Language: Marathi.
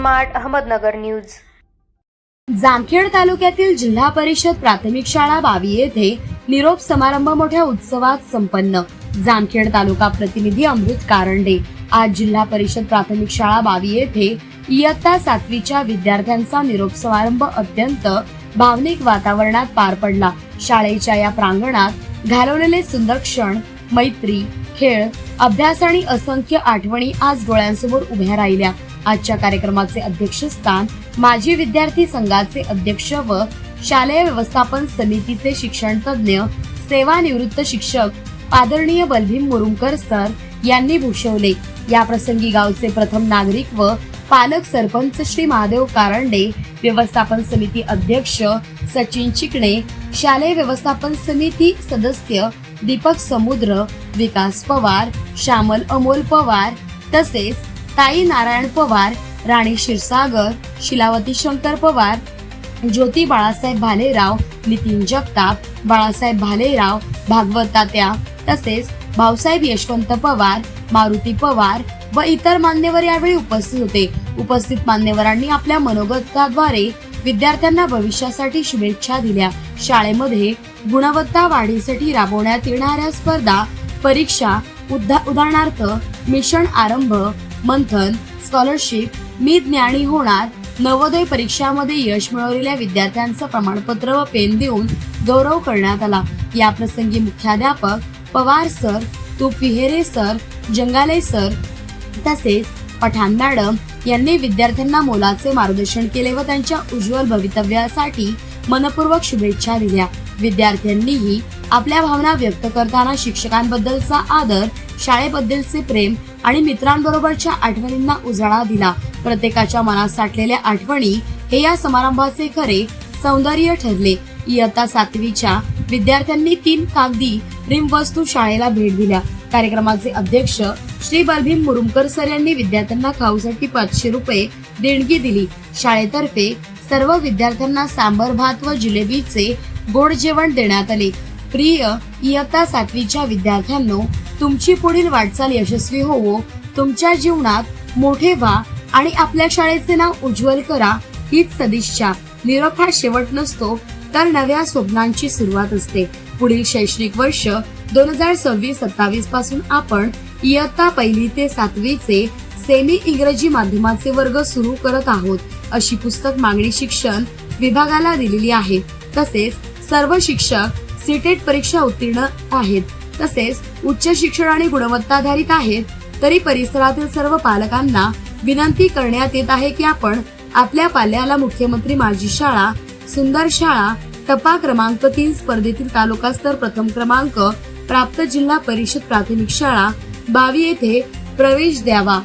Smart Ahmednagar news. जामखेड तालुक्यातील जिल्हा परिषद प्राथमिक शाळा बावी येथे निरोप समारंभ मोठ्या उत्सवात संपन्न। जामखेड तालुका प्रतिनिधी अमृत कारंडे। आज जिल्हा परिषद प्राथमिक शाळा बावी येथे इयत्ता 7वीच्या विद्यार्थ्यांचा निरोप समारंभ अत्यंत भावनिक वातावरणात पार पडला। शाळेच्या या प्रांगणात घालवलेले सुंदर क्षण, मैत्री, खेळ, अभ्यास आणि असंख्य आठवणी आज डोळ्यांसमोर उभ्या राहिल्या। आजच्या कार्यक्रमाचे अध्यक्षस्थान माजी विद्यार्थी संघाचे अध्यक्ष व शालेय व्यवस्थापन समितीचे शिक्षण तज्ञ सेवानिवृत्त शिक्षक आदरणीय बलभीम मुरुमकर सर यांनी भूषवले। या प्रसंगी गावचे प्रथम नागरिक व पालक सरपंच श्री महादेव कारंडे, व्यवस्थापन समिती अध्यक्ष सचिन चिकणे, शालेय व्यवस्थापन समिती सदस्य दीपक समुद्र, विकास पवार, श्यामल अमोल पवार तसेच ताई नारायण पवार, राणी क्षीरसागर, शिलावती शंकर पवार, ज्योती बाळासाहेब भालेराव, नितीन जगताप, बाळासाहेब भालेराव, भागवत तात्या तसेच भाऊसाहेब यशवंत पवार, मारुती पवार व इतर मान्यवर यावेळी उपस्थित होते। उपस्थित मान्यवरांनी आपल्या मनोगताद्वारे विद्यार्थ्यांना भविष्यासाठी शुभेच्छा दिल्या। शाळेमध्ये गुणवत्ता वाढीसाठी राबवण्यात येणाऱ्या स्पर्धा, परीक्षा, उदाहरणार्थ मिशन आरंभ, मंथन, स्कॉलरशिप, मी ज्ञानी होणार, नवोदय परीक्षामध्ये यश मिळवलेल्या विद्यार्थ्यांचं प्रमाणपत्र व पेन देऊन गौरव करण्यात आला। या प्रसंगी मुख्याध्यापक पवार सर, तुपविहेरे सर, जंगाले सर तसेच पठाण मॅडम यांनी विद्यार्थ्यांना मोलाचे मार्गदर्शन केले व त्यांच्या उज्ज्वल भवितव्यासाठी मनपूर्वक शुभेच्छा दिल्या। विद्यार्थ्यांनीही आपल्या भावना व्यक्त करताना शिक्षकांबद्दलचा आदर, शाळेबद्दलचे प्रेम आणि मित्रांबरोबरच्या आठवणींना उजाळा दिला। प्रत्येकाच्या मनात साठलेल्या आठवणी हे या समारंभाचे खरे सौंदर्य ठरले। इयत्ता 7वीच्या विद्यार्थ्यांनी 3 कागदी रिम वस्तू शाळेला भेट दिल्या। कार्यक्रमाचे अध्यक्ष श्री बलभीम मुरुमकर सर यांनी विद्यार्थ्यांना खाऊसाठी 500 रुपये देणगी दिली। शाळेतर्फे सर्व विद्यार्थ्यांना सांबर भात व जिलेबीचे गोड जेवण देण्यात आले। प्रिय इयत्ता 7वीच्या विद्यार्थ्यांनो, तुमची पुढील वाटचाल यशस्वी होवो, तुमच्या जीवनात मोठे व्हा आणि आपल्या शाळेचे नाव उज्ज्वल करा हीच सदिच्छा। निरोप हा शेवट नसतो तर नव्या स्वप्नांची सुरुवात असते। पुढील शैक्षणिक वर्ष 2026-27 पासून आपण इयत्ता 1ली ते 7वीचे सेमी इंग्रजी माध्यमाचे वर्ग सुरू करत आहोत, अशी पुस्तक मागणी शिक्षण विभागाला दिलेली आहे। तसेच सर्व शिक्षक सीटेट परीक्षा उत्तीर्ण आहेत, तसेच उच्च शिक्षण आणि गुणवत्ताधारित आहेत। तरी परिसरातील सर्व पालकांना विनंती करण्यात येत आहे की आपण आपल्या पाल्याला मुख्यमंत्री माझी शाळा, सुंदर शाळा, टप्पा क्रमांक 3 स्पर्धेतील तालुकास्तर प्रथम क्रमांक प्राप्त जिल्हा परिषद प्राथमिक शाळा बावी येथे प्रवेश द्यावा।